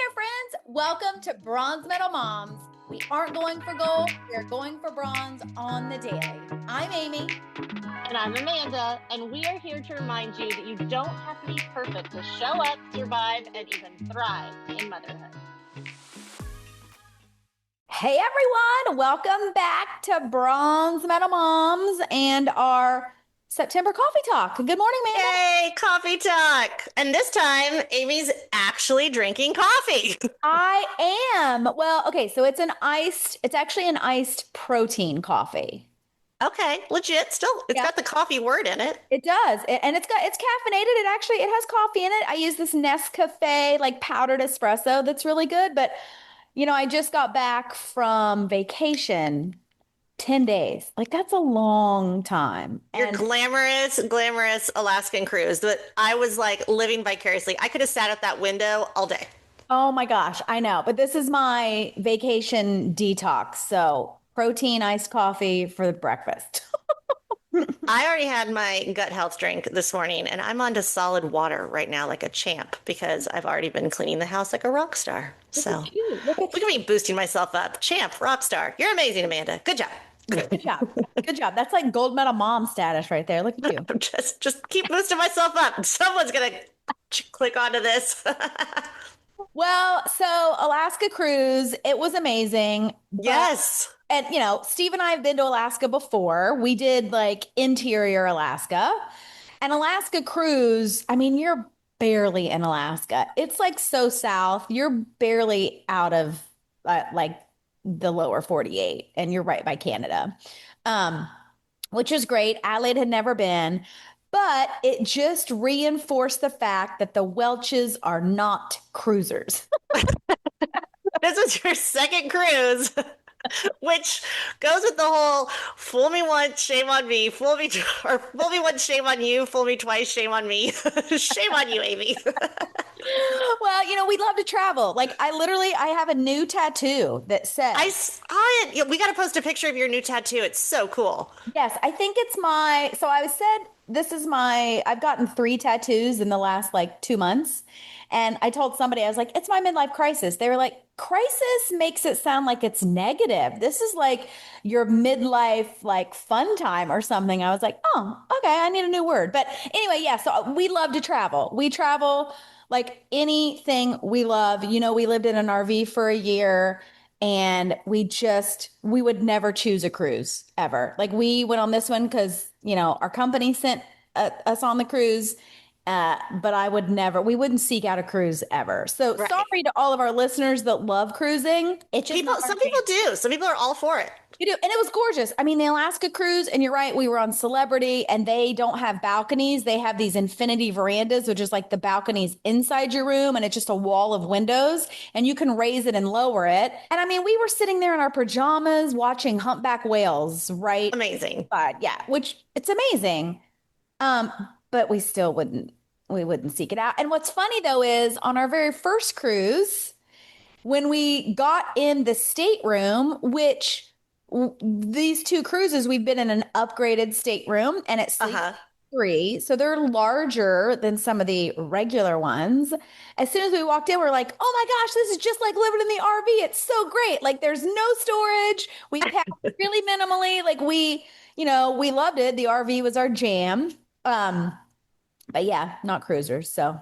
there, friends. Welcome to Bronze Medal Moms. We aren't going for gold. We're going for bronze on the daily. I'm Amy. And I'm Amanda, and we are here to remind you that you don't have to be perfect to show up, survive, and even thrive in motherhood. Hey, everyone. Welcome back to Bronze Medal Moms and our September coffee talk. Good morning, Amanda. Yay, coffee talk. And this time, Amy's actually drinking coffee. I am. Well, okay, so it's actually an iced protein coffee. Okay, legit. Still, it's got the coffee word in it. It does. And it's caffeinated. It has coffee in it. I use this Nescafe, like powdered espresso that's really good. But, I just got back from vacation, 10 days. Like, that's a long time. Your glamorous Alaskan cruise that I was like living vicariously. I could have sat at that window all day. Oh my gosh, I know. But this is my vacation detox. So protein iced coffee for breakfast. I already had my gut health drink this morning, and I'm on to solid water right now like a champ because I've already been cleaning the house like a rock star. So look at me boosting myself up. Champ, rock star. You're amazing, Amanda. Good job. Good job. Good job. That's like gold medal mom status right there. Look at you. I'm just keep boosting myself up. Someone's going to click onto this. Well, so Alaska cruise, it was amazing. Yes. And, Steve and I have been to Alaska before. We did like interior Alaska. And Alaska cruise, I mean, you're barely in Alaska. It's like so south. You're barely out of like the lower 48 and you're right by Canada, which is great. Adelaide had never been, but it just reinforced the fact that the Welches are not cruisers. This was your second cruise, which goes with the whole fool me once, shame on me, fool me once, shame on you, fool me twice, shame on me. Shame on you, Amy. Well, we love to travel. Like I have a new tattoo that says, I saw it. We got to post a picture of your new tattoo. It's so cool. Yes, I think it's I've gotten 3 tattoos in the last like 2 months. And I told somebody, I was like, it's my midlife crisis. They were like, crisis makes it sound like it's negative. This is like your midlife, like fun time or something. I was like, oh, okay, I need a new word. But anyway, yeah, so we love to travel. We travel like anything we love. We lived in an RV for a year and we would never choose a cruise ever. Like we went on this one because, our company sent us on the cruise. But we wouldn't seek out a cruise ever. So right. Sorry to all of our listeners that love cruising. Some people do. Some people are all for it. You do. And it was gorgeous. I mean, the Alaska cruise, and you're right, we were on Celebrity and they don't have balconies. They have these infinity verandas, which is like the balconies inside your room. And it's just a wall of windows and you can raise it and lower it. And I mean, we were sitting there in our pajamas watching humpback whales, right? Amazing. Yeah, which it's amazing. But we still wouldn't seek it out. And what's funny though is on our very first cruise, when we got in the stateroom, which these 2 cruises, we've been in an upgraded stateroom and it's sleep 3. So they're larger than some of the regular ones. As soon as we walked in, we're like, oh my gosh, this is just like living in the RV. It's so great. Like there's no storage. We packed really minimally. Like we loved it. The RV was our jam. But yeah, not cruisers. So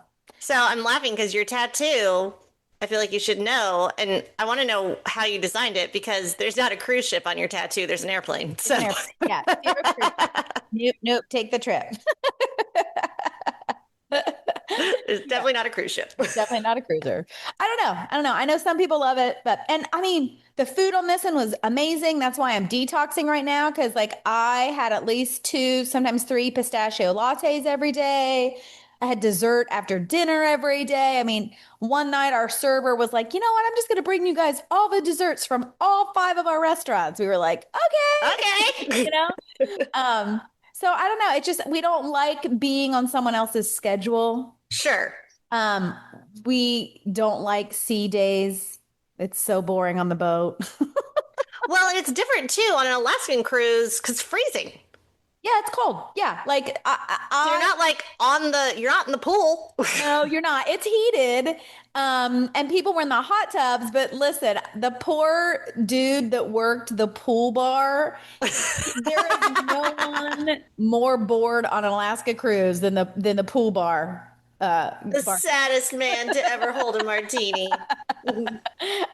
I'm laughing because your tattoo, I feel like you should know. And I want to know how you designed it because there's not a cruise ship on your tattoo. There's an airplane. So yeah. Nope. Take the trip. It's definitely not a cruise ship. It's definitely not a cruiser. I don't know. I know some people love it, and I mean, the food on this one was amazing. That's why I'm detoxing right now. Cause like I had at least 2, sometimes 3 pistachio lattes every day. I had dessert after dinner every day. I mean, one night our server was like, you know what? I'm just going to bring you guys all the desserts from all 5 of our restaurants. We were like, okay. So I don't know. It's just, we don't like being on someone else's schedule. Sure. We don't like sea days. It's so boring on the boat. Well, it's different too on an Alaskan cruise because freezing. Yeah, it's cold. Yeah, like So you're not like you're not in the pool. no, you're not. It's heated. And people were in the hot tubs, but listen, the poor dude that worked the pool bar, there is no one more bored on an Alaska cruise than the pool bar. The Bar. saddest man to ever hold a martini.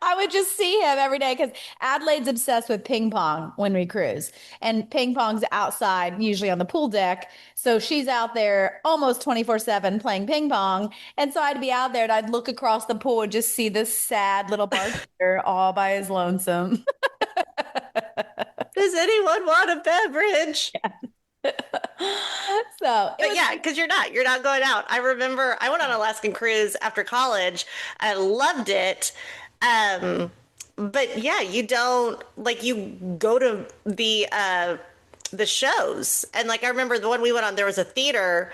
I would just see him every day because Adelaide's obsessed with ping pong when we cruise, and ping pong's outside, usually on the pool deck. So she's out there almost 24/7 playing ping pong. And so I'd be out there and I'd look across the pool and just see this sad little bartender all by his lonesome. Does anyone want a beverage? So it But was, yeah, because you're not going out. I remember I went on an Alaskan cruise after college. I loved it. Um, but yeah, you don't like you go to the shows. And like I remember the one we went on, there was a theater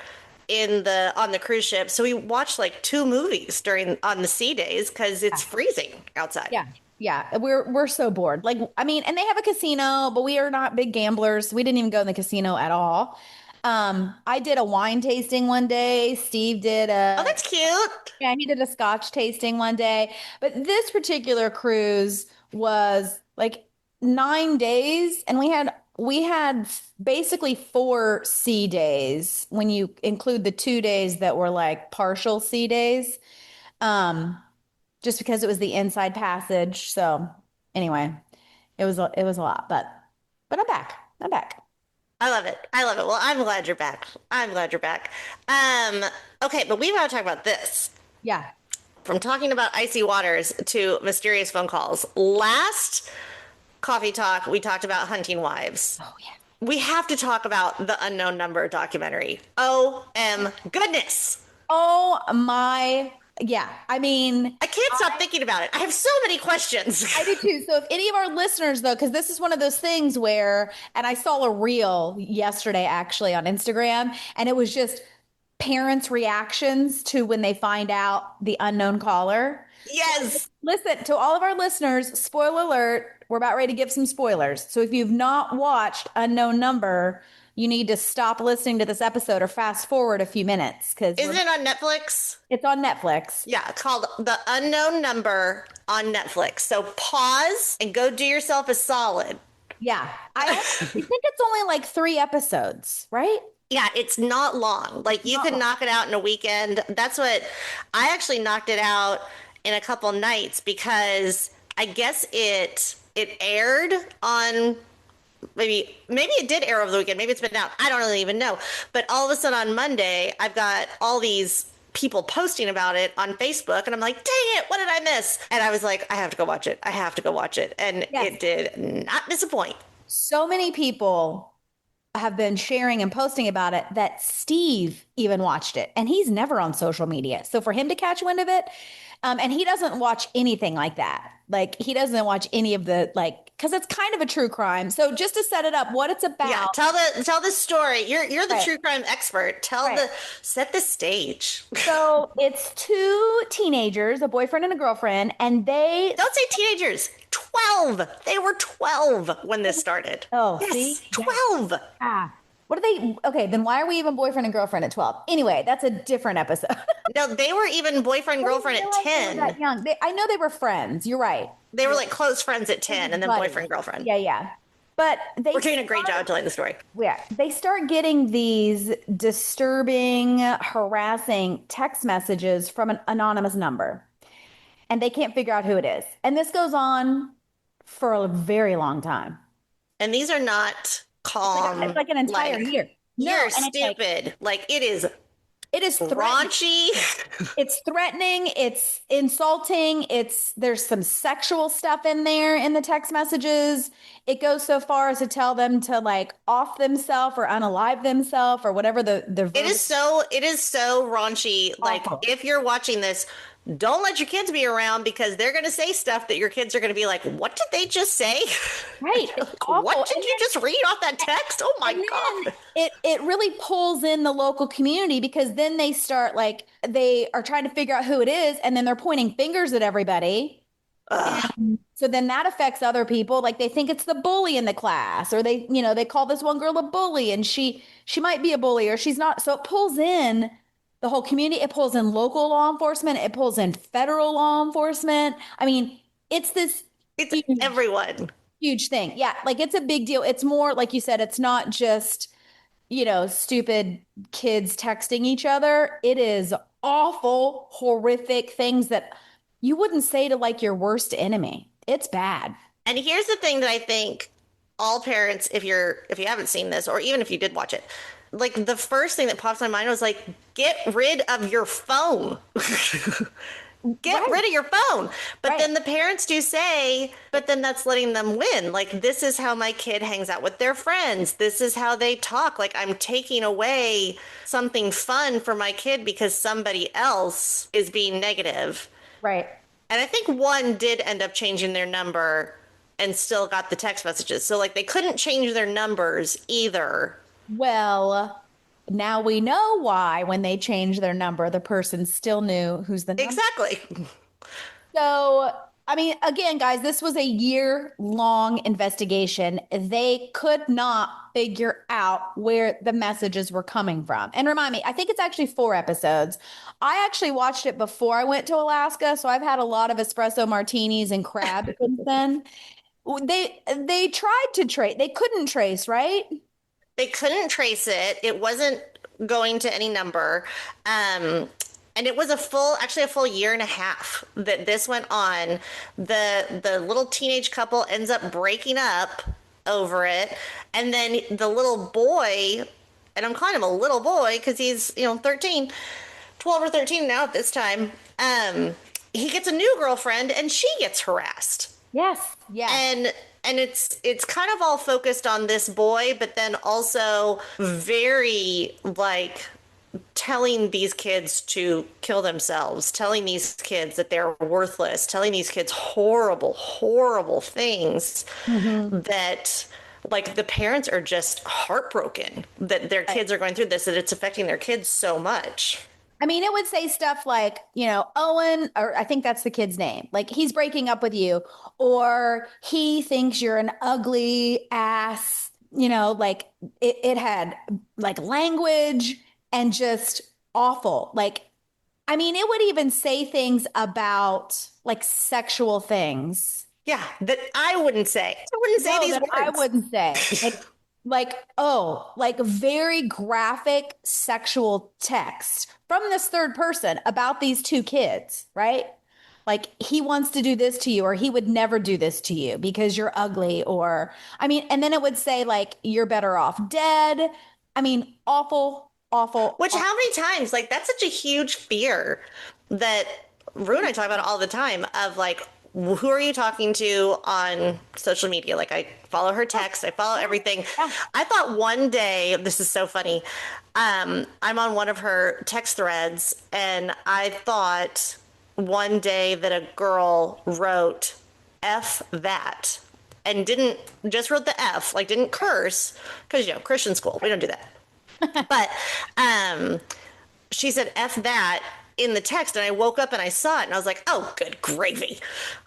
in the on the cruise ship. So we watched like two movies during on the sea days because it's freezing outside. yeah. Yeah, we're so bored. Like, I mean, and they have a casino, but we are not big gamblers. We didn't even go in the casino at all. I did a wine tasting one day. Steve did Oh, a that's cute. Yeah, he did a Scotch tasting one day. But this particular cruise was like 9 days, and we had basically 4 sea days when you include the 2 days that were like partial sea days. Um, just because it was the inside passage. So anyway, it was a lot, but I'm back. I'm back. I love it. I love it. Well, I'm glad you're back. I'm glad you're back. Okay, but we've got to talk about this. Yeah. From talking about icy waters to mysterious phone calls. Last coffee talk, we talked about hunting wives. Oh yeah. We have to talk about the Unknown Number documentary. OM goodness. Oh my. Yeah. I mean, I can't stop thinking about it. I have so many questions. I do too. So if any of our listeners though, because this is one of those things where, and I saw a reel yesterday actually on Instagram, and it was just parents' reactions to when they find out the unknown caller. Yes. Listen, to all of our listeners, spoiler alert, we're about ready to give some spoilers. So if you've not watched Unknown Number, you need to stop listening to this episode or fast forward a few minutes because Isn't it on Netflix? it's on Netflix. Yeah, it's called The Unknown Number on Netflix. So pause and go do yourself a solid. Yeah. I think it's only like 3 episodes, right? Yeah, it's not long. Like you could knock it out in a weekend. That's what I actually knocked it out in a couple nights because I guess it aired on maybe it did air over the weekend. Maybe it's been out. I don't really even know. But all of a sudden on Monday, I've got all these people posting about it on Facebook and I'm like, dang it, what did I miss? And I was like, I have to go watch it. I have to go watch it. And Yes. it did not disappoint. So many people have been sharing and posting about it that Steve even watched it and he's never on social media. So for him to catch wind of it, and he doesn't watch anything like that. Like he doesn't watch any of the because it's kind of a true crime. So just to set it up, what it's about. Yeah, tell the story. You're the Right. true crime expert. Right. Set the stage. So it's two teenagers, a boyfriend and a girlfriend, and they Don't say teenagers. 12. They were 12 when this started. Oh, yes, see? 12. What are they? Okay, then why are we even boyfriend and girlfriend at 12? Anyway, that's a different episode. No, they were even boyfriend girlfriend at They were 10. that young. I know they were friends. You're right. They were like close friends at 10 and then Buddies. boyfriend girlfriend. Yeah, yeah. But We're doing a great job telling the story. Yeah, they start getting these disturbing, harassing text messages from an anonymous number, and they can't figure out who it is. And this goes on for a very long time. And these are not calm. It's like an entire year. No, You're and it's stupid. Like it is it is threatening. raunchy. It's threatening. It's insulting. There's some sexual stuff in there in the text messages. It goes so far as to tell them to like off themselves or unalive themselves or whatever the It is so raunchy. Like Awful. if you're watching this, don't let your kids be around because they're going to say stuff that your kids are going to be like, what did they just say? Right. It's awful. What did And you just read off that text? Oh my then God. it really pulls in the local community because then they start like they are trying to figure out who it is and then they're pointing fingers at everybody. Ugh. So then that affects other people. Like they think it's the bully in the class, or they call this one girl a bully and she might be a bully or she's not. So it pulls in the whole community. It pulls in local law enforcement. It pulls in federal law enforcement. I mean, it's this It's huge, everyone. huge thing. Yeah, like it's a big deal. It's more, like you said, it's not just, stupid kids texting each other. It is awful, horrific things that you wouldn't say to like your worst enemy. It's bad. And here's the thing that I think all parents, if you haven't seen this, or even if you did watch it, like the first thing that pops in my mind was like, get rid of your phone. Get Right, rid of your phone. But right, then the parents do say, but then that's letting them win. Like, this is how my kid hangs out with their friends. This is how they talk. Like, I'm taking away something fun for my kid because somebody else is being negative. right. And I think one did end up changing their number and still got the text messages. So, like, they couldn't change their numbers either. Well, now we know why when they changed their number, the person still knew who's the number. Exactly. So, I mean, again, guys, this was a year-long investigation. They could not figure out where the messages were coming from. And remind me, I think it's actually 4 episodes. I actually watched it before I went to Alaska, so I've had a lot of espresso martinis and crab since then. They tried to trace, they couldn't trace, right? They couldn't trace it. It wasn't going to any number. And it was actually a full year and a half that this went on. The little teenage couple ends up breaking up over it. And then the little boy, and I'm calling him a little boy because he's, 13, 12 or 13 now at this time. He gets a new girlfriend and she gets harassed. Yes, yes. And it's kind of all focused on this boy, but then also very like telling these kids to kill themselves, telling these kids that they're worthless, telling these kids horrible, horrible things Mhm. that like the parents are just heartbroken that their kids are going through this, that it's affecting their kids so much. I mean, it would say stuff like, Owen, or I think that's the kid's name, like he's breaking up with you, or he thinks you're an ugly ass, like it had like language and just awful. Like, I mean, it would even say things about like sexual things. Yeah, that I wouldn't say. I wouldn't say No, these that I words. wouldn't say. Like very graphic sexual text from this third person about these two kids, right? Like he wants to do this to you, or he would never do this to you because you're ugly, or I mean, and then it would say like you're better off dead. I mean, awful, awful, Which, awful. how many times? Like, that's such a huge fear that Rue and I talk about it all the time of like, who are you talking to on social media? Like, I follow her text, I follow everything. Yeah. I thought one day, this is so funny. I'm on one of her text threads, and I thought one day that a girl wrote F that and didn't just wrote the F, like didn't curse, because, Christian school, we don't do that. But she said F that in the text, and I woke up and I saw it and I was like, oh, good gravy.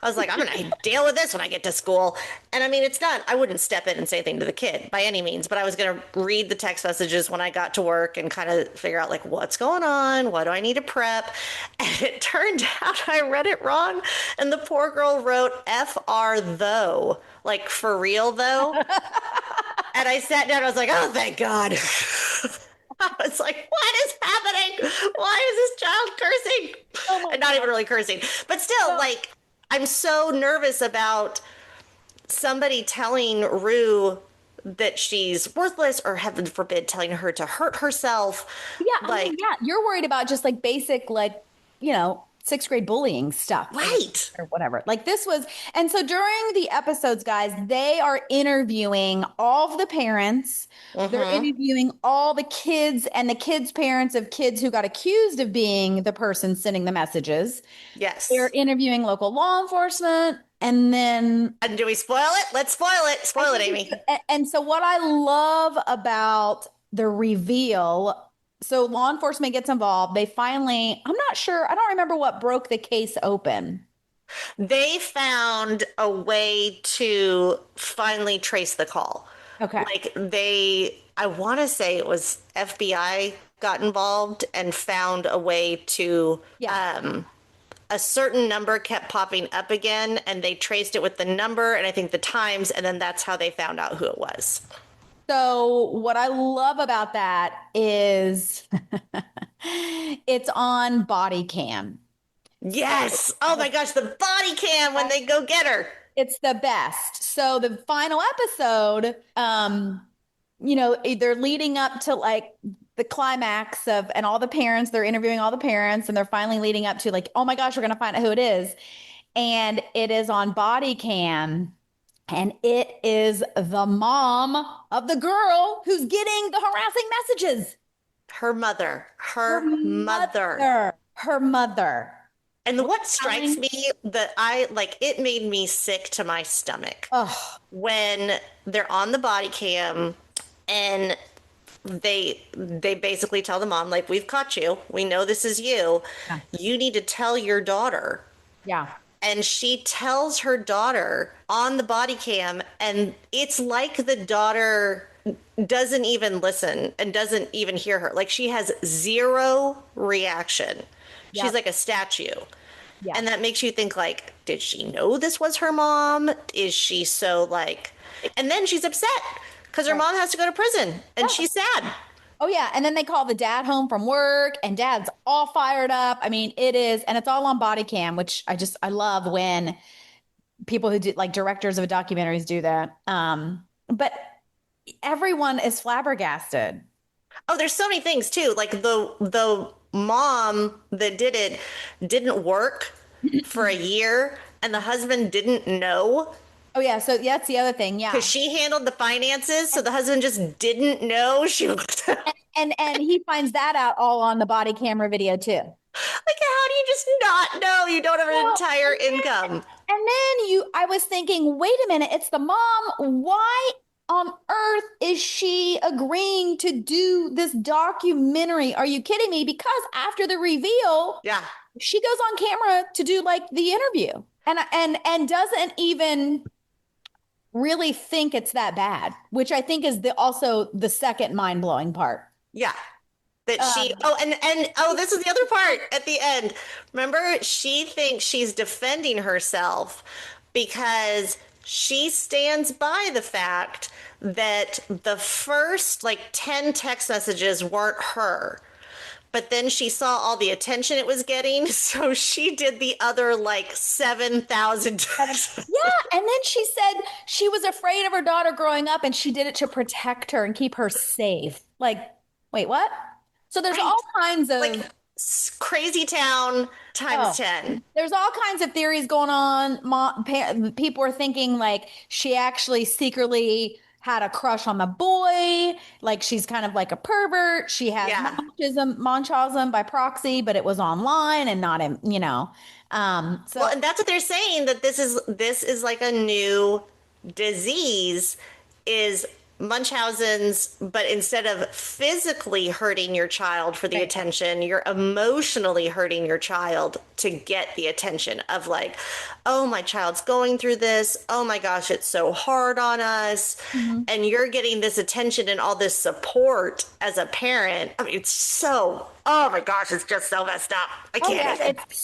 I was like, I'm gonna deal with this when I get to school. And I mean, it's not, I wouldn't step in and say anything to the kid by any means, but I was gonna read the text messages when I got to work and kind of figure out like what's going on, what do I need to prep. And it turned out I read it wrong, and the poor girl wrote FR though, like for real though. And I sat down, I was like, oh, thank God. I was like, what is happening? Why is this child cursing? Oh my And not even God. really cursing. But still, like, I'm so nervous about somebody telling Rue that she's worthless, or heaven forbid, telling her to hurt herself. Yeah, I mean, Like, yeah, you're worried about just like basic, like, sixth grade bullying stuff right. or whatever. Like this was, and so during the episodes, guys, they are interviewing all of the parents. They're Mm-hmm. interviewing all the kids and the kids' parents of kids who got accused of being the person sending the messages. They're Yes. interviewing local law enforcement. And then And do we spoil it? Let's spoil it. I Spoil it, think Amy. and so what I love about the reveal, so law enforcement gets involved. They finally, I'm not sure, I don't remember what broke the case open. They found a way to finally trace the call. Okay. Like I want to say it was FBI got involved and found a way to, Yeah. a certain number kept popping up again, and they traced it with the number and I think the times, and then that's how they found out who it was. So what I love about that is it's on body cam. So Yes. Oh my gosh, the body cam when they go get her. it's the best. So the final episode, they're leading up to like the climax of, and all the parents, they're interviewing all the parents, and they're finally leading up to like, oh my gosh, we're gonna find out who it is. And it is on body cam. And it is the mom of the girl who's getting the harassing messages. Her mother. Her Her mother. mother. Her mother. And what strikes Telling, me that I like, it made me sick to my stomach oh, when they're on the body cam and they basically tell the mom, like, we've caught you. We know this is you. yeah. You need to tell your daughter. Yeah. And she tells her daughter on the body cam, and it's like the daughter doesn't even listen and doesn't even hear her. Like, she has zero reaction. She's Yep. like a statue. Yeah. And that makes you think, like, did she know this was her mom? Is she so like, and then she's upset because her Right. mom has to go to prison and Yeah. she's sad. Oh yeah, and then they call the dad home from work, and dad's all fired up. I mean, it is, and it's all on body cam, which I love when people who do like directors of documentaries do that. But everyone is flabbergasted. Oh, there's so many things too. Like the mom that did it didn't work for a year and the husband didn't know Oh yeah, so yeah, that's the other thing. Yeah. because she handled the finances, so the husband just didn't know she was And he finds that out all on the body camera video too. like, how do you just not know you don't have an Well, entire income? and then I was thinking, wait a minute, it's the mom. Why on earth is she agreeing to do this documentary? Are you kidding me? Because after the reveal, Yeah. she goes on camera to do like the interview and doesn't even really think it's that bad, which I think is also the second mind-blowing part. Yeah. That she, Um, oh, and oh, this is the other part at the end. Remember, she thinks she's defending herself because she stands by the fact that the first like 10 text messages weren't her. But then she saw all the attention it was getting, so she did the other like 7,000 texts. Yeah, and then she said she was afraid of her daughter growing up and she did it to protect her and keep her safe. Like, wait, what? So there's Right. all kinds of Like crazy town times oh, 10. there's all kinds of theories going on. People are thinking like she actually secretly had a crush on the boy, like she's kind of like a pervert. She has Yeah. Munchausen by proxy, but it was online and not in. Well, So and that's what they're saying, that this is like a new disease, is Munchausen's, but instead of physically hurting your child for the right. attention, you're emotionally hurting your child to get the attention of like, oh, my child's going through this. Oh my gosh, it's so hard on us. Mhm. And you're getting this attention and all this support as a parent. I mean, it's so, oh my gosh, it's just so messed up. I Oh can't yeah, even. it's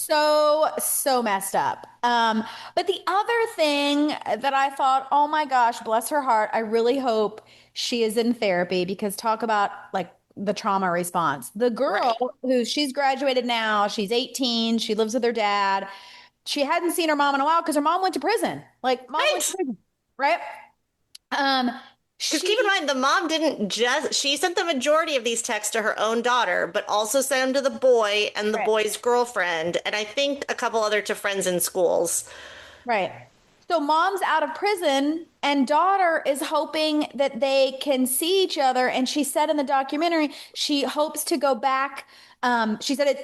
so messed up. But the other thing that I thought, oh my gosh, bless her heart, I really hope she is in therapy, because talk about like the trauma response. The girl Right. who she's graduated now, she's 18, she lives with her dad. She hadn't seen her mom in a while because her mom went to prison. Like mom went to Right. prison, right? Um, Because keep in she mind, the mom didn't just, she sent the majority of these texts to her own daughter, but also sent them to the boy and the right. boy's girlfriend, and I think a couple other to friends in schools. Right. So mom's out of prison and daughter is hoping that they can see each other. And she said in the documentary, she hopes to go back. She said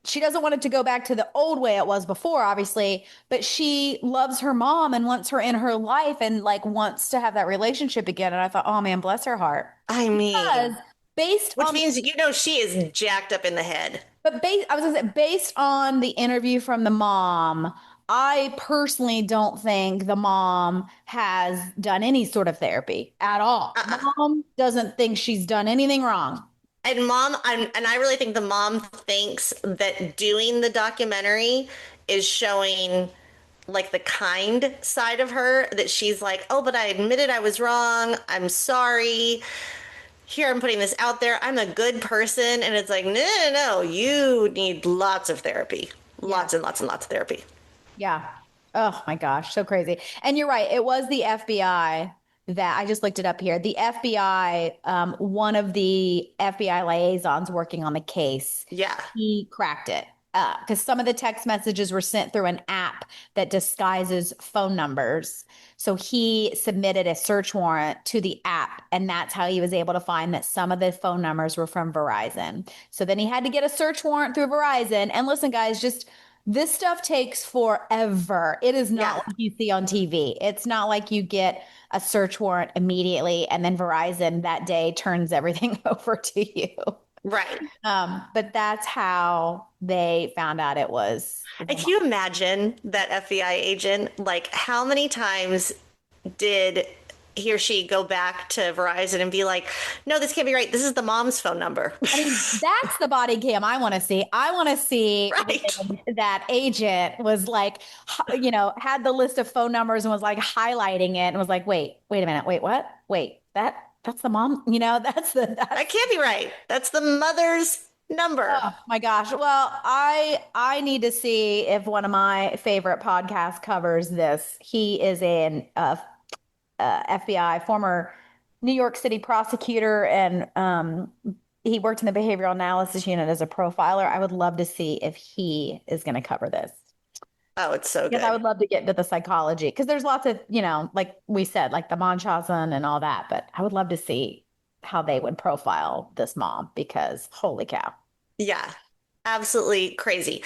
she doesn't want it to go back to the old way it was before, obviously, but she loves her mom and wants her in her life and like wants to have that relationship again. And I thought, oh man, bless her heart. I Because mean, based Which on, means, you know, she is jacked up in the head. but I was gonna say, based on the interview from the mom, I personally don't think the mom has done any sort of therapy at all. Uh-uh. Mom doesn't think she's done anything wrong. And I really think the mom thinks that doing the documentary is showing like the kind side of her, that she's like, oh, but I admitted I was wrong. I'm sorry. Here, I'm putting this out there. I'm a good person. And it's like, no, no, no. You need lots of therapy, Yeah. lots and lots and lots of therapy. Yeah. Oh my gosh, so crazy. And you're right. It was the FBI that I just looked it up here. The FBI, one of the FBI liaisons working on the case, Yeah. he cracked it. Because some of the text messages were sent through an app that disguises phone numbers. So he submitted a search warrant to the app, and that's how he was able to find that some of the phone numbers were from Verizon. So then he had to get a search warrant through Verizon. And listen, guys, just this stuff takes forever. It is not Yeah. like you see on TV. It's not like you get a search warrant immediately and then Verizon that day turns everything over to you. Right. But that's how they found out it was the And mom. can you imagine that FBI agent? Like, how many times did he or she go back to Verizon and be like, no, this can't be right. This is the mom's phone number. I mean, that's the body cam I want to see. I want to see Right. when that agent was like, had the list of phone numbers and was like highlighting it and was like, wait a minute, wait, what? Wait, that's the mom, That can't be right. That's the mother's number. oh my gosh. Well, I need to see if one of my favorite podcasts covers this. He is an FBI former New York City prosecutor, and he worked in the behavioral analysis unit as a profiler. I would love to see if he is going to cover this. Oh, it's so Because I good. would love to get into the psychology because there's lots of, like we said, like the Munchausen and all that, but I would love to see how they would profile this mom because holy cow. Yeah, absolutely crazy.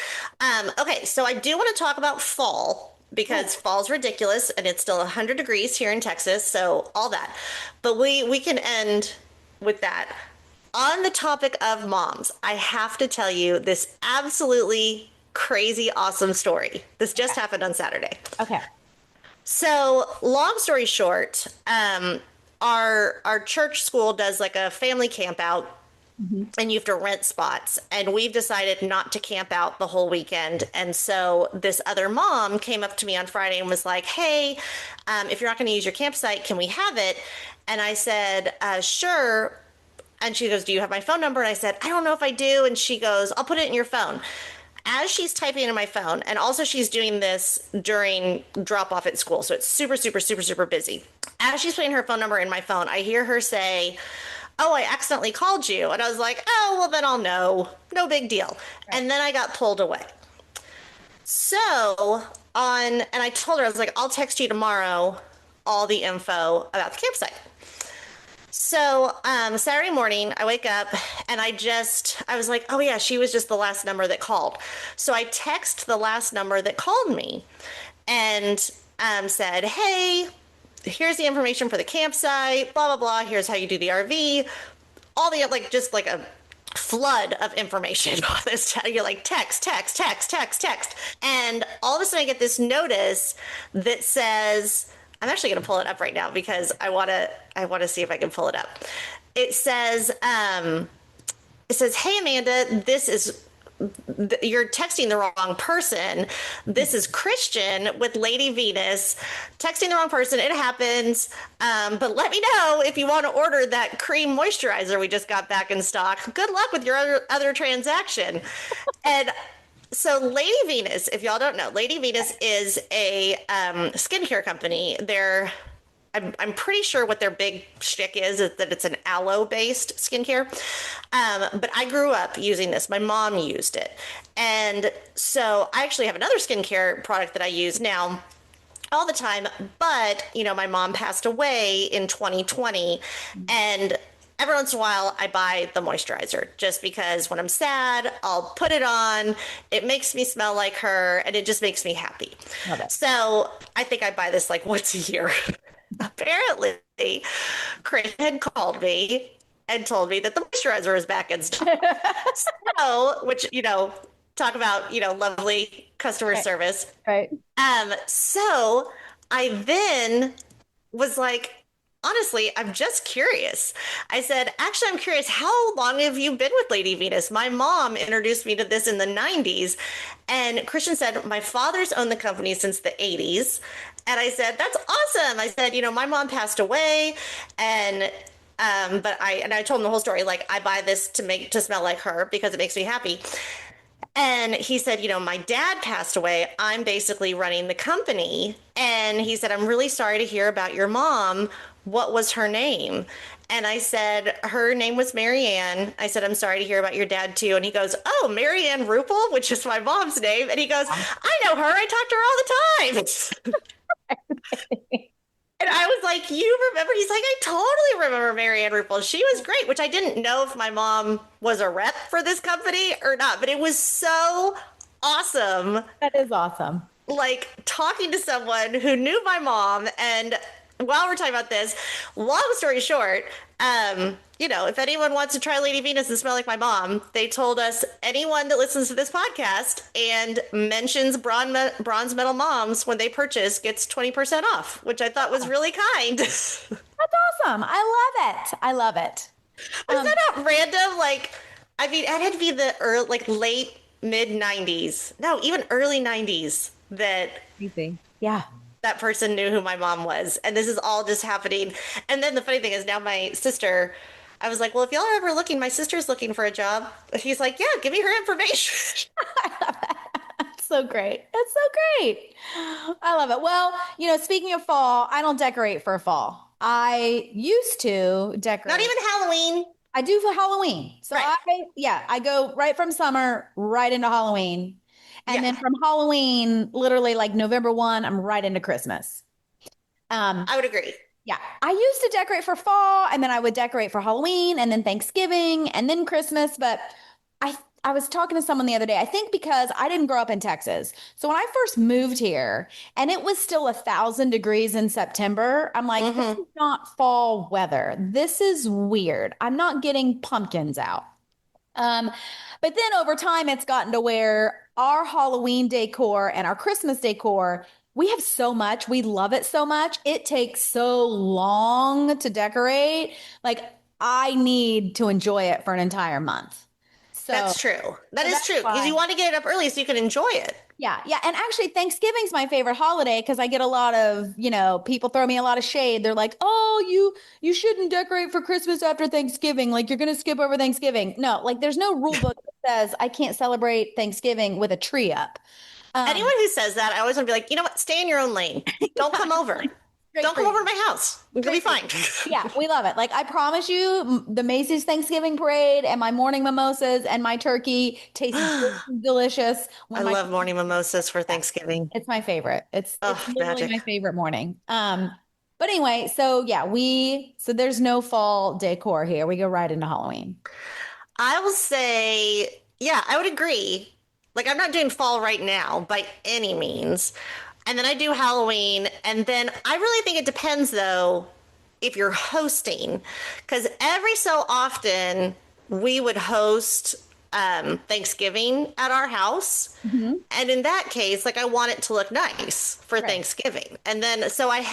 Okay, so I do want to talk about fall because fall's ridiculous and it's still 100 degrees here in Texas, so all that. But we can end with that. On the topic of moms, I have to tell you this absolutely crazy, awesome story. This just happened on Saturday. Okay. So, long story short, our church school does like a family camp out, and you have to rent spots. And we've decided not to camp out the whole weekend. And so this other mom came up to me on Friday and was like, hey, if you're not going to use your campsite, can we have it? And I said, sure. And she goes, do you have my phone number? And I said, I don't know if I do. And she goes, I'll put it in your phone. As she's typing into my phone, and also she's doing this during drop off at school. So it's super, super, super, super busy. As she's putting her phone number in my phone, I hear her say, oh, I accidentally called you. And I was like, oh, well, then I'll know. No big deal. Right. And then I got pulled away. So and I told her, I was like, I'll text you tomorrow all the info about the campsite. So Saturday morning, I wake up and I was like, oh yeah, she was just the last number that called. So I text the last number that called me and said, hey, here's the information for the campsite, blah, blah, blah. Here's how you do the RV. All the, like, just like a flood of information on this. You're like, text, text, text, text, text. And all of a sudden I get this notice that says, I'm actually going to pull it up right now because I want to see if I can pull it up. It says, hey, Amanda, you're texting the wrong person. This is Christian with Lady Venus. Texting the wrong person. It happens. But let me know if you want to order that cream moisturizer we just got back in stock. Good luck with your other transaction. And so Lady Venus, if y'all don't know, Lady Venus is a skincare company. I'm pretty sure what their big shtick is that it's an aloe-based skincare. But I grew up using this. My mom used it. And so I actually have another skincare product that I use now all the time. But, my mom passed away in 2020. And every once in a while, I buy the moisturizer just because when I'm sad, I'll put it on. It makes me smell like her, and it just makes me happy. So I think I buy this like once a year. Apparently, Chris had called me and told me that the moisturizer is back in stock. So, which, talk about, lovely customer Right. service. Right. So I then was like, honestly, I'm just curious. I said, actually, I'm curious, how long have you been with Lady Venus? My mom introduced me to this in the 90s. And Christian said, my father's owned the company since the 80s. And I said, that's awesome. I said, my mom passed away and but I told him the whole story. Like, I buy this to smell like her because it makes me happy. And he said, my dad passed away. I'm basically running the company. And he said, I'm really sorry to hear about your mom. What was her name? And I said, her name was Marianne. I said, I'm sorry to hear about your dad too. And he goes, oh, Marianne Rupel, which is my mom's name. And he goes, I know her. I talk to her all the time. And I was like, you remember? He's like, I totally remember Marianne Rupel. She was great, which I didn't know if my mom was a rep for this company or not, but it was so awesome. That is awesome. Like talking to someone who knew my mom. And while we're talking about this, long story short, if anyone wants to try Lady Venus and smell like my mom, they told us anyone that listens to this podcast and mentions bronze medal moms when they purchase gets 20% off, which I thought was really kind. That's awesome. I love it. I love it. Was that not random? Like, I mean, it had to be the early, like late mid 90s. No, even early 90s that Easy. Yeah. that person knew who my mom was. And this is all just happening. And then the funny thing is now my sister, I was like, well, if y'all are ever looking, my sister's looking for a job. He's like, yeah, give me her information. That's so great. That's so great. I love it. Well, speaking of fall, I don't decorate for fall. I used to decorate. Not even Halloween. I do for Halloween. So Right. I go right from summer right into Halloween. And then from Halloween, literally like November 1, I'm right into Christmas. I would agree. Yeah. I used to decorate for fall and then I would decorate for Halloween and then Thanksgiving and then Christmas. But I was talking to someone the other day. I think because I didn't grow up in Texas. So when I first moved here and it was still 1,000 degrees in September, I'm like, this is not fall weather. This is weird. I'm not getting pumpkins out. But then over time, it's gotten to where our Halloween decor and our Christmas decor, we have so much. We love it so much. It takes so long to decorate. Like, I need to enjoy it for an entire month. So That's true. That is that's true. Because you why. want to get it up early so you can enjoy it. Yeah, yeah. And actually, Thanksgiving's my favorite holiday because I get a lot of, people throw me a lot of shade. They're like, "Oh, you shouldn't decorate for Christmas after Thanksgiving. Like you're gonna skip over Thanksgiving." No, like there's no rule book that says I can't celebrate Thanksgiving with a tree up. Anyone who says that, I always want to be like, you know what? Stay in your own lane. Don't come over. Great Don't for come you. over to my house. We're going to be fine. Yeah, we love it. Like I promise you, the Macy's Thanksgiving parade and my morning mimosas and my turkey taste just as delicious I when my love morning mimosas for Thanksgiving. it's my favorite. It's Oh, literally my magic. favorite morning. But anyway, so yeah, so there's no fall decor here. We go right into Halloween. I will say, yeah, I would agree. Like, I'm not doing fall right now by any means. And then I do Halloween. And then I really think it depends, though, if you're hosting. Because every so often we would host Thanksgiving at our house. And in that case, like, I want it to look nice for Right. Thanksgiving. And then, so I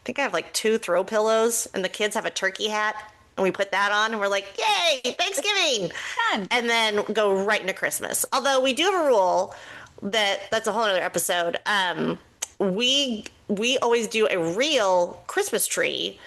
think I have like 2 throw pillows, and the kids have a turkey hat. And we put that on and we're like, yay, Thanksgiving. Fun. And then go right into Christmas. Although we do have a rule that's a whole other episode. We always do a real Christmas tree.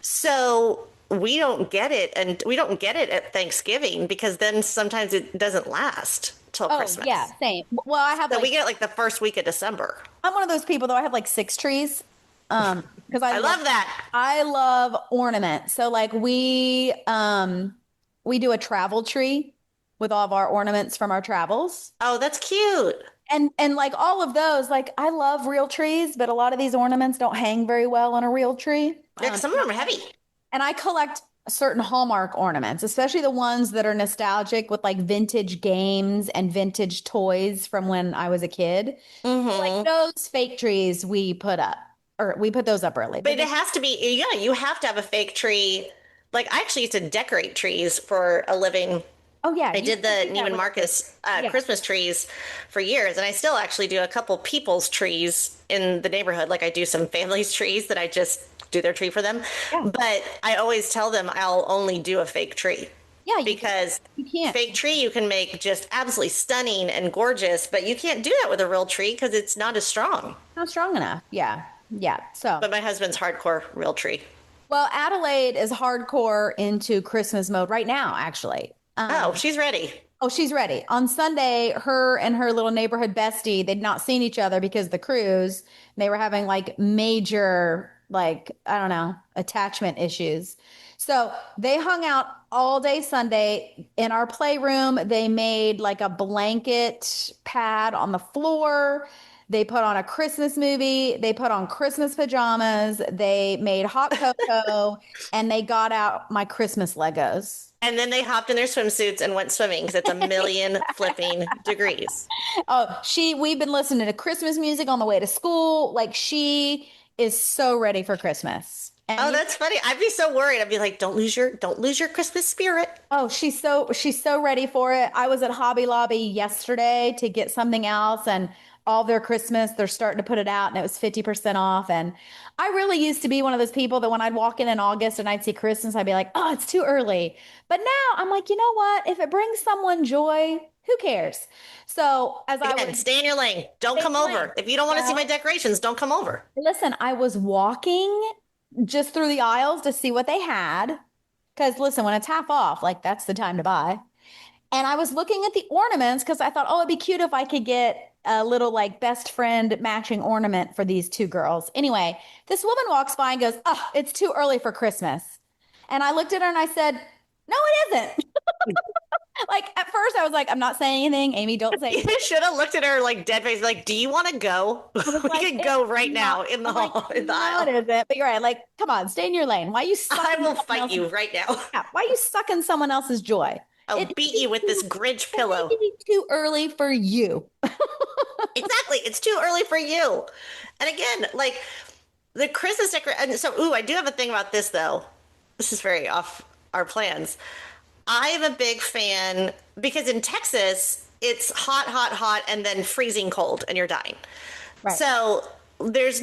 So we don't get it at Thanksgiving because then sometimes it doesn't last till Oh, Christmas. yeah, same. Well, So we get it like the first week of December. I'm one of those people though. I have like 6 trees. Because I love that. I love ornaments. So like we do a travel tree with all of our ornaments from our travels. Oh, that's cute. And like all of those, like I love real trees, but a lot of these ornaments don't hang very well on a real tree. Yeah, 'cause some of them are heavy. And I collect certain Hallmark ornaments, especially the ones that are nostalgic with like vintage games and vintage toys from when I was a kid. Like those fake trees we put up, or we put those up early. But it has to be, yeah, you have to have a fake tree Like I actually used to decorate trees for a living. Oh yeah, I you did can the do that Neiman with a tree. Marcus Yeah. Christmas trees for years, and I still actually do a couple people's trees in the neighborhood. Like I do some families' trees that I just do their tree for them. Yeah. But I always tell them I'll only do a fake tree Yeah, you can. because You can't. fake tree you can make just absolutely stunning and gorgeous, but you can't do that with a real tree because it's not as strong. Not strong enough. Yeah. Yeah. So, But my husband's hardcore real tree. well, Adelaide is hardcore into Christmas mode right now, actually. Oh, she's ready. Oh, she's ready. On Sunday, her and her little neighborhood bestie, they'd not seen each other because of the cruise. They were having like major, like, I don't know, attachment issues. So they hung out all day Sunday in our playroom. They made like a blanket pad on the floor. They put on a Christmas movie. They put on Christmas pajamas. They made hot cocoa and they got out my Christmas Legos. And then they hopped in their swimsuits and went swimming because it's a million flipping degrees. Oh, we've been listening to Christmas music on the way to school. Like she is so ready for Christmas. And Oh, that's funny. I'd be so worried. I'd be like, don't lose your Christmas spirit. oh, she's so ready for it. I was at Hobby Lobby yesterday to get something else and all their Christmas, they're starting to put it out and it was 50% off. And I really used to be one of those people that when I'd walk in August and I'd see Christmas, I'd be like, oh, it's too early. But now I'm like, you know what? If it brings someone joy, who cares? So as I Again, was stay in your lane. Don't come playing, over. If you don't want to see my well, decorations, don't come over. listen, I was walking just through the aisles to see what they had. Because listen, when it's half off, like that's the time to buy. And I was looking at the ornaments because I thought, oh, it'd be cute if I could get a little like best friend matching ornament for these two girls. Anyway, this woman walks by and goes, oh, it's too early for Christmas. And I looked at her and I said, no, it isn't. Like at first I was like, I'm not saying anything. Amy, don't say anything. You should have looked at her like dead face, like, do you want to go? I was We like, could it's go right now not. in the I'm like, hall, in the no, it aisle. isn't. But you're right. Like, come on, stay in your lane. Why are you I sucking will someone fight else's, you right now. yeah, why are you sucking someone else's joy? I'll beat you with this Grinch It may pillow. be too early for you. Exactly. It's too early for you. And again, like the Christmas decoration. And so, ooh, I do have a thing about this though. This is very off our plans. I am a big fan because in Texas, it's hot, hot, hot, and then freezing cold, and you're dying. Right. So there's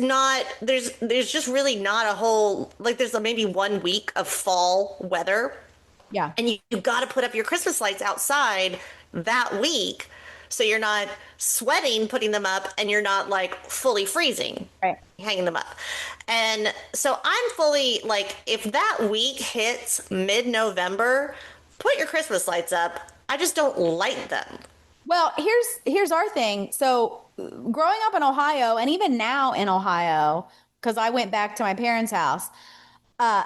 just really not a whole like there's maybe 1 week of fall weather, Yeah. and you got to put up your Christmas lights outside that week, so you're not sweating putting them up, and you're not like fully freezing Right. hanging them up. And so I'm fully like, if that week hits mid-November, put your Christmas lights up. I just don't light them. Well, here's our thing. So, growing up in Ohio, and even now in Ohio, because I went back to my parents' house, uh,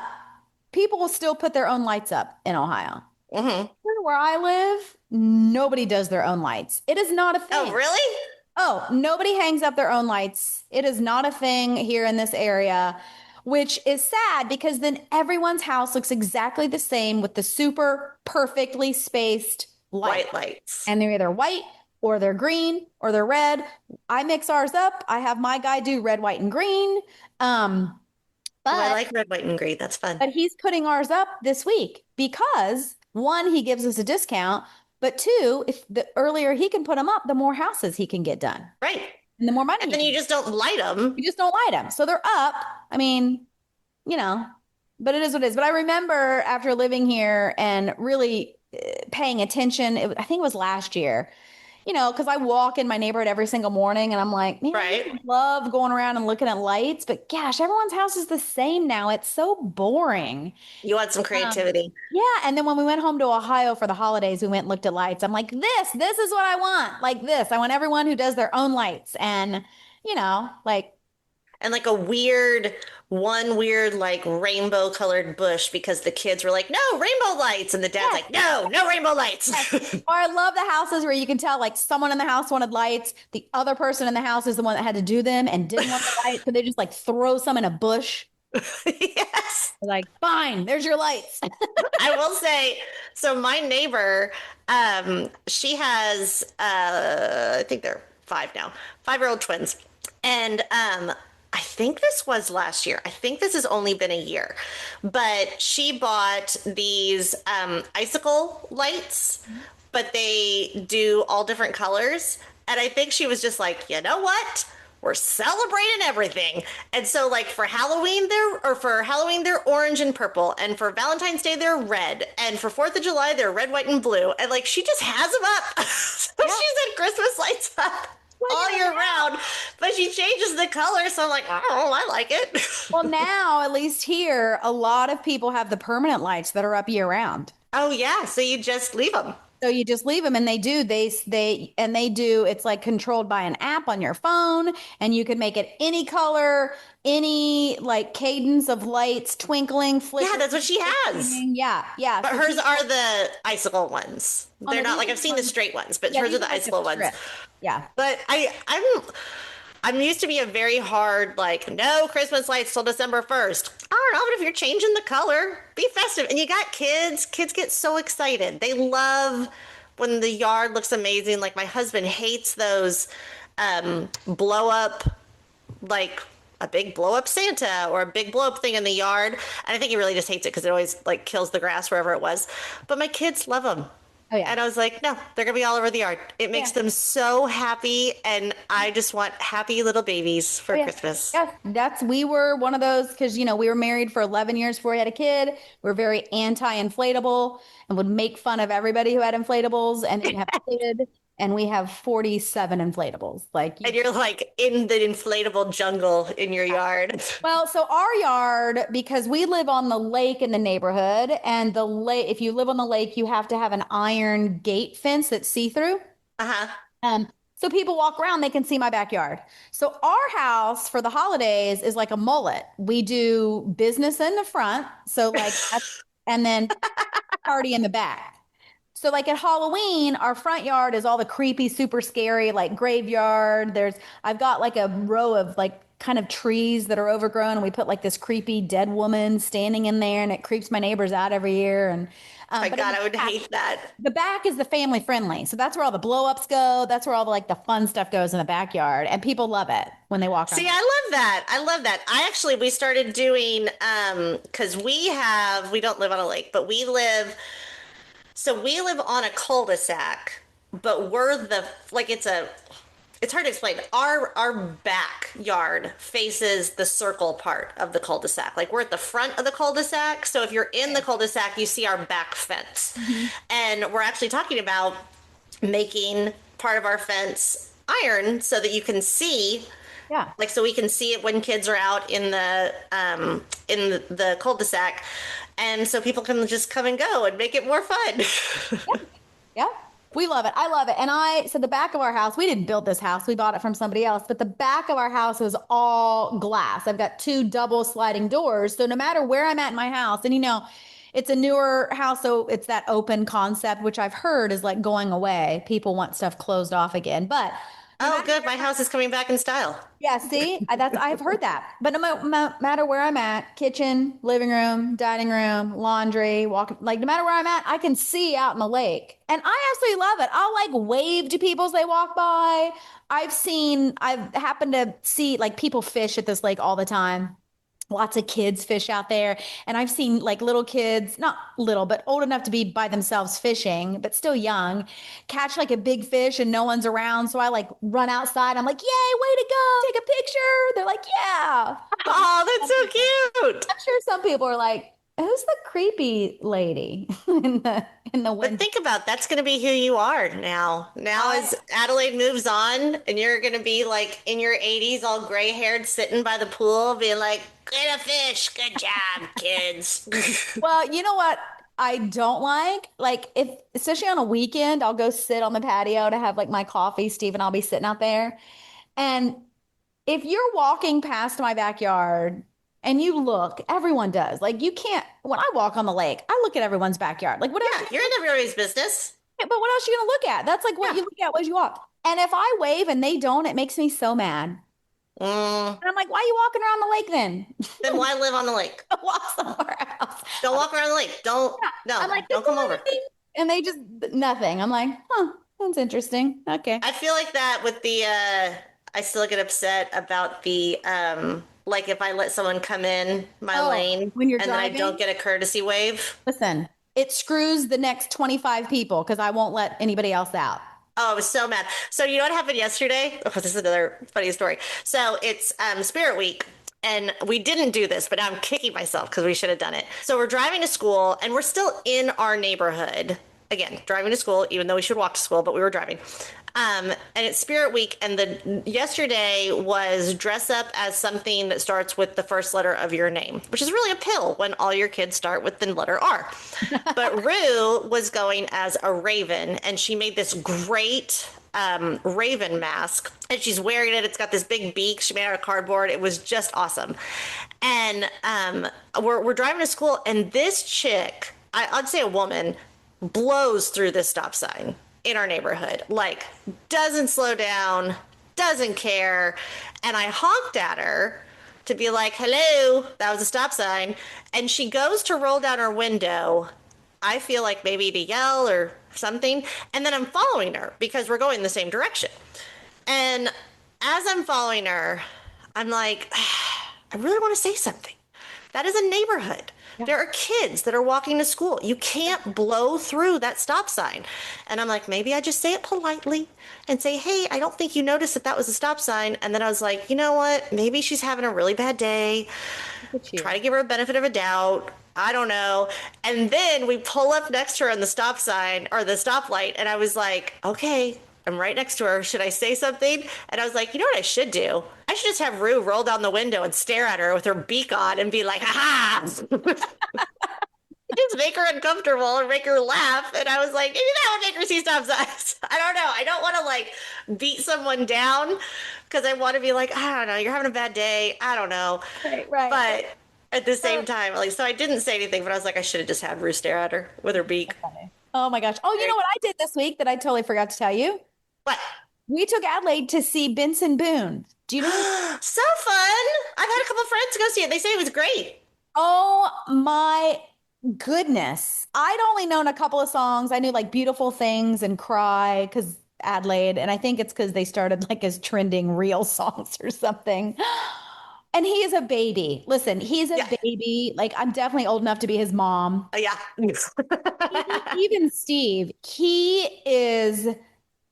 people will still put their own lights up in Ohio. Hmm. Here where I live, nobody does their own lights. It is not a Oh, thing. really? Oh, nobody hangs up their own lights. It is not a thing here in this area, which is sad because then everyone's house looks exactly the same with the super perfectly spaced light. White lights. And they're either white or they're green or they're red. I mix ours up. I have my guy do red, white, and green. Um, Oh, I but like red, white, and green. That's fun. but he's putting ours up this week because one, he gives us a discount, but two, if the earlier he can put them up, the more houses he can get done Right. and the more money And he then can you just don't light them. you just don't light them. So they're up. I mean, you know, but it is what it is. But I remember after living here and really paying attention, I think it was last year, because I walk in my neighborhood every single morning and I'm like, man, I Right. just love going around and looking at lights. But gosh, everyone's house is the same now. It's so boring. You want some Um, creativity. yeah. And then when we went home to Ohio for the holidays, we went and looked at lights. I'm like, this is what I want. Like this. I want everyone who does their own lights. And, like, And like one weird, like rainbow colored bush because the kids were like, no, rainbow lights. And the dad's yes, like, no, no rainbow lights. or I love the houses where you can tell like someone in the house wanted lights. The other person in the house is the one that had to do them and didn't want the lights. So they just like throw some in a bush. Yes. They're like, fine, there's your lights. I will say, so my neighbor, she has, I think they're five now, 5-year-old twins. And I think this was last year. I think this has only been a year. But she bought these icicle lights, but they do all different colors. And I think she was just like, you know what? We're celebrating everything. And so like for Halloween they're orange and purple, and for Valentine's Day they're red, and for 4th of July they're red, white, and blue. And like she just has them up. So Yeah. she's had Christmas lights up all Well, year round, but she changes the color, so I'm like, oh, I like it. well, now, at least here, a lot of people have the permanent lights that are up year round. Oh yeah, so you just leave them. So you just leave them, and they do, it's like controlled by an app on your phone, and you can make it any color, any like cadence of lights, twinkling, Yeah, flickering. that's what she has. Yeah, yeah. But So hers are the icicle ones. oh, They're no, not like these I've seen the ones- straight ones, but yeah, hers these are the like a icicle ones. strip. Yeah. But I'm used to be a very hard, like, no Christmas lights till December 1st. I don't know, but if you're changing the color, be festive. And you got kids. Kids get so excited. They love when the yard looks amazing. Like, my husband hates those blow up, like, a big blow up Santa or a big blow up thing in the yard. And I think he really just hates it because it always, like, kills the grass wherever it was. But my kids love them. Oh, yeah. And I was like, no, they're going to be all over the yard. It makes them so happy. And I just want happy little babies for Christmas. Yeah, we were one of those because, we were married for 11 years before we had a kid. We are very anti-inflatable and would make fun of everybody who had inflatables, and then have a kid, and we have 47 inflatables. And you're like in the inflatable jungle in your yard. Well, so our yard, because we live on the lake in the neighborhood, and the lake, if you live on the lake, you have to have an iron gate fence that's see-through. Uh-huh. So people walk around, they can see my backyard. So our house for the holidays is like a mullet. We do business in the front, so like, and then party in the back. So like at Halloween, our front yard is all the creepy, super scary, like graveyard. I've got like a row of like kind of trees that are overgrown, and we put like this creepy dead woman standing in there, and it creeps my neighbors out every year. And My but God, I would hate that. the back is the family friendly. So that's where all the blow ups go. That's where all the like the fun stuff goes in the backyard. And people love it when they walk around. See, I love that. I love that. We started doing, because we don't live on a lake, but we live on a cul-de-sac, but it's hard to explain. Our backyard faces the circle part of the cul-de-sac. Like, we're at the front of the cul-de-sac. So if you're in the cul-de-sac, you see our back fence. Mm-hmm. And we're actually talking about making part of our fence iron so that you can see. Yeah. Like, so we can see it when kids are out in the cul-de-sac. And so people can just come and go and make it more fun. Yeah. We love it. I love it. And so the back of our house, we didn't build this house. We bought it from somebody else, but the back of our house was all glass. I've got 2 double sliding doors. So no matter where I'm at in my house, and it's a newer house, so it's that open concept, which I've heard is like going away. People want stuff closed off again. But oh, good. My house is coming back in style. yeah, see, I've heard that. But no matter where I'm at, kitchen, living room, dining room, laundry, like no matter where I'm at, I can see out in the lake. And I absolutely love it. I'll like wave to people as they walk by. I've happened to see like people fish at this lake all the time. Lots of kids fish out there. And I've seen like little kids, not little, but old enough to be by themselves fishing, but still young, catch like a big fish and no one's around. So I like run outside. I'm like, yay, way to go. Take a picture. They're like, yeah. Oh, that's so cute. I'm sure some people are like, who's the creepy lady in the window? But think about that's going to be who you are now. Now, as Adelaide moves on, and you're going to be like in your 80s, all gray haired, sitting by the pool, being like, "Get a fish, good job, kids." Well, you know what I don't like if especially on a weekend, I'll go sit on the patio to have like my coffee. Steve and I'll be sitting out there, and if you're walking past my backyard. And you look, everyone does. Like you can't, when I walk on the lake, I look at everyone's backyard. Like what else? Yeah, you're in everybody's business. Yeah, but what else are you gonna look at? That's like what you look at as you walk. And if I wave and they don't, it makes me so mad. And I'm like, why are you walking around the lake then? Then why live on the lake? Walk somewhere else. Don't walk around the lake. Don't, no, I'm like, don't come over. And they just, nothing. I'm like, huh, that's interesting. Okay. I feel like that with I still get upset about the like if I let someone come in my Oh, lane when you're and then I don't driving, get a courtesy wave. listen, it screws the next 25 people because I won't let anybody else out. Oh, I was so mad. So you know what happened yesterday? Oh, this is another funny story. So it's Spirit Week. And we didn't do this, but now I'm kicking myself because we should have done it. So we're driving to school and we're still in our neighborhood. Again, driving to school, even though we should walk to school, but we were driving. And it's Spirit Week, and the yesterday was dress up as something that starts with the first letter of your name, which is really a pill when all your kids start with the letter R. But Rue was going as a raven, and she made this great raven mask, and she's wearing it. It's got this big beak she made out of cardboard. It was just awesome. And we're driving to school, and this chick, I'd say a woman, blows through this stop sign in our neighborhood, like doesn't slow down, doesn't care. And I honked at her to be like, hello, that was a stop sign. And she goes to roll down her window. I feel like maybe to yell or something. And then I'm following her because we're going the same direction. And as I'm following her, I'm like, I really want to say something. That is a neighborhood. Yeah. There are kids that are walking to school. You can't blow through that stop sign. And I'm like, maybe I just say it politely and say, hey, I don't think you noticed that that was a stop sign. And then I was like, you know what? Maybe she's having a really bad day. Try to give her a benefit of a doubt. I don't know. And then we pull up next to her on the stop sign or the stoplight. And I was like, okay, I'm right next to her. Should I say something? And I was like, you know what I should do? I should just have Rue roll down the window and stare at her with her beak on and be like, ha ha. Just make her uncomfortable and make her laugh. And I was like, maybe that would make her see stop signs. I don't know. I don't want to like beat someone down because I want to be like, I don't know, you're having a bad day. I don't know. Right. But at the same time, like, so I didn't say anything, but I was like, I should have just had Rue stare at her with her beak. Oh my gosh. Oh, you know what I did this week that I totally forgot to tell you? But We took Adelaide to see Benson Boone. Do you know? so fun. I've had a couple friends go see it. They say it was great. Oh my goodness. I'd only known a couple of songs. I knew like Beautiful Things and Cry because Adelaide, and I think it's because they started like as trending real songs or something. And he is a baby. Listen, he's a Yeah. baby. Like I'm definitely old enough to be his mom. Yeah. Even Steve, he is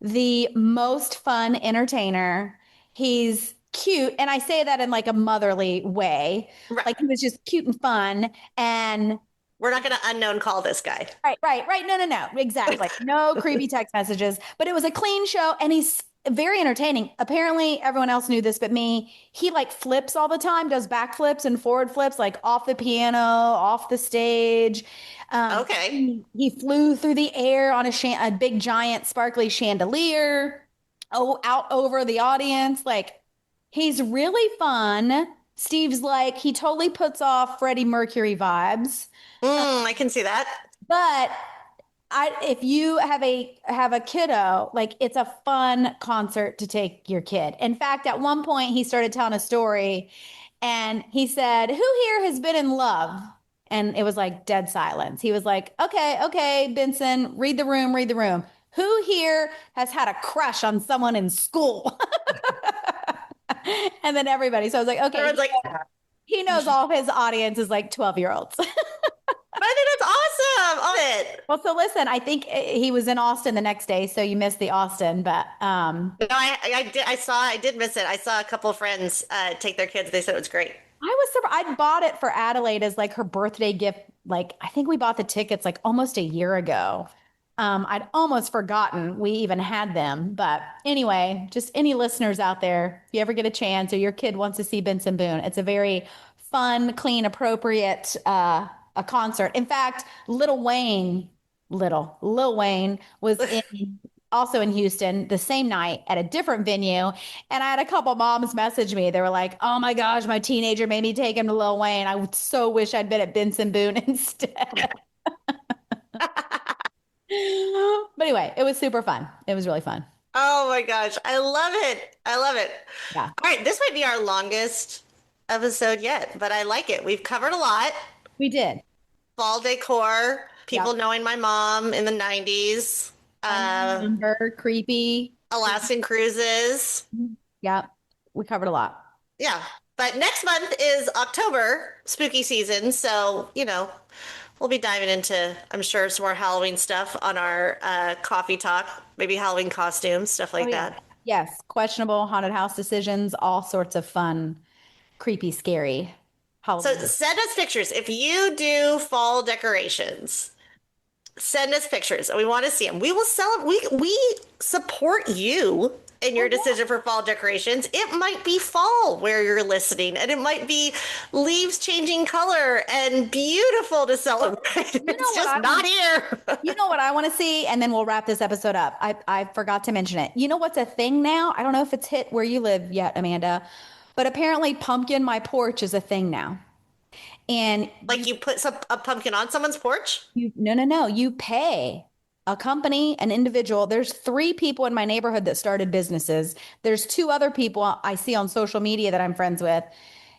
the most fun entertainer. He's cute, and I say that in like a motherly way. Right. Like he was just cute and fun. And We're not going to unknown call this guy. right. No. Exactly. No creepy text messages, but it was a clean show and he's very entertaining. Apparently, everyone else knew this but me. He like flips all the time, does backflips and forward flips, like off the piano, off the stage. Okay. He flew through the air on a big giant sparkly chandelier, out over the audience. Like he's really fun. Steve's like he totally puts off Freddie Mercury vibes. I can see that. But if you have a kiddo, like it's a fun concert to take your kid. In fact, at one point he started telling a story and he said, "Who here has been in love?" And it was like dead silence. He was like, okay, Benson, read the room, read the room. Who here has had a crush on someone in school?" And then everybody. So I was like, okay, Everyone's like, he knows all his audience is like 12-year-olds. but I think that's awesome. Love it. Well, so listen, I think he was in Austin the next day, so you missed the Austin, but No, I did miss it. I saw a couple of friends take their kids. They said it was great. I was surprised. I bought it for Adelaide as like her birthday gift. Like I think we bought the tickets like almost a year ago. I'd almost forgotten we even had them. But anyway, just any listeners out there, if you ever get a chance or your kid wants to see Benson Boone, it's a very fun, clean, appropriate a concert. In fact, Lil Wayne was also in Houston the same night at a different venue. And I had a couple moms message me. They were like, "Oh my gosh, my teenager made me take him to Lil Wayne. I would so wish I'd been at Benson Boone instead." But anyway, it was super fun. It was really fun. Oh my gosh. I love it. I love it. Yeah, All right. This might be our longest episode yet, but I like it. We've covered a lot. we did. Fall decor, people Yep. knowing my mom in the 90s, Unknown number, creepy. Alaskan cruises. Yep. we covered a lot. Yeah. But next month is October, spooky season. So, we'll be diving into, I'm sure, some more Halloween stuff on our coffee talk, maybe Halloween costumes, stuff Oh like yeah. that. Yes, questionable haunted house decisions, all sorts of fun, creepy, scary So Halloween. send us pictures. If you do fall decorations, send us pictures. We want to see them. We will sell them. We support you in your Oh, yeah. decision for fall decorations. It might be fall where you're listening, and it might be leaves changing color and beautiful to celebrate. You know It's what just I not want? here. You know what I want to see, and then we'll wrap this episode up. I forgot to mention it. You know what's a thing now? I don't know if it's hit where you live yet, Amanda, but apparently pumpkin my porch is a thing now. And Like you put a pumpkin on someone's porch? no. You pay a company, an individual. There's 3 people in my neighborhood that started businesses. There's 2 other people I see on social media that I'm friends with.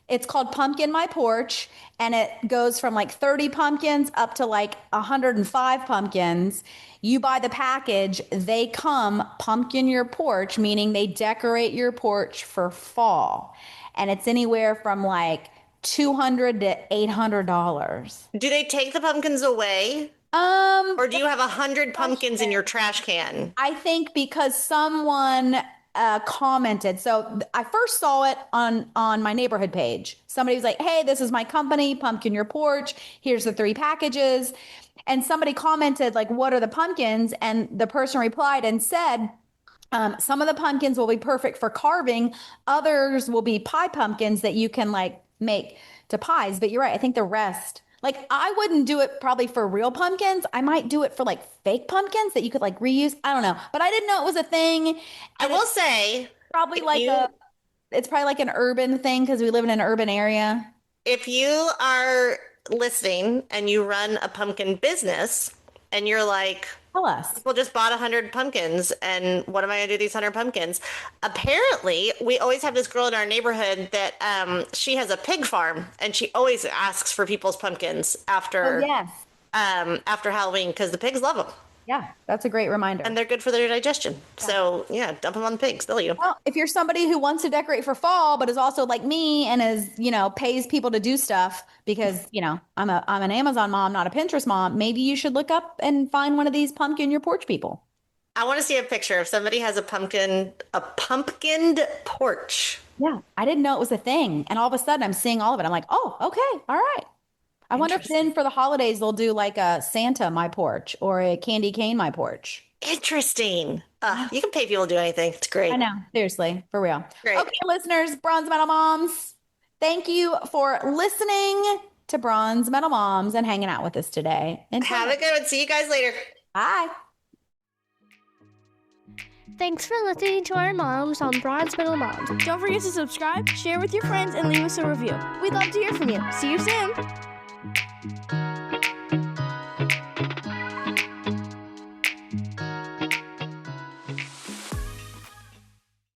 It's called Pumpkin My Porch, and it goes from like 30 pumpkins up to like 105 pumpkins. You buy the package, they come pumpkin your porch, meaning they decorate your porch for fall. And it's anywhere from like 200 to $800. Do they take the pumpkins away? Or do you have 100 pumpkins in your trash can? I think because someone commented. So I first saw it on my neighborhood page. Somebody was like, "Hey, this is my company, Pumpkin Your Porch. Here's the 3 packages." And somebody commented like, "What are the pumpkins?" And the person replied and said, some of the pumpkins will be perfect for carving. Others will be pie pumpkins that you can like make to pies. But you're right. I think the rest, like I wouldn't do it probably for real pumpkins. I might do it for like fake pumpkins that you could like reuse. I don't know. But I didn't know it was a thing. I And will say, probably if like you it's probably like an urban thing because we live in an urban area. if you are listening and you run a pumpkin business and you're like, Tell us. people just bought 100 pumpkins and what am I going to do with these 100 pumpkins? Apparently, we always have this girl in our neighborhood that she has a pig farm and she always asks for people's pumpkins Oh yes. after Halloween because the pigs love them Yeah, that's a great reminder. and they're good for their digestion. So, yeah, dump them on the pigs. They'll eat them. Well, if you're somebody who wants to decorate for fall, but is also like me and is, pays people to do stuff because, I'm an Amazon mom, not a Pinterest mom, maybe you should look up and find one of these pumpkin your porch people. I want to see a picture if somebody has a pumpkined porch. Yeah. I didn't know it was a thing. And all of a sudden I'm seeing all of it. I'm like, oh, okay. All right. I wonder if then for the holidays they'll do like a Santa my porch or a candy cane my porch. Interesting. You can pay people to do anything. It's great. I know. Seriously, for real. Great. Okay, listeners, Bronze Medal Moms, thank you for listening to Bronze Medal Moms and hanging out with us today. And Have a good one. See you guys later. bye. Thanks for listening to our moms on Bronze Medal Moms. Don't forget to subscribe, share with your friends, and leave us a review. We'd love to hear from you. See you soon.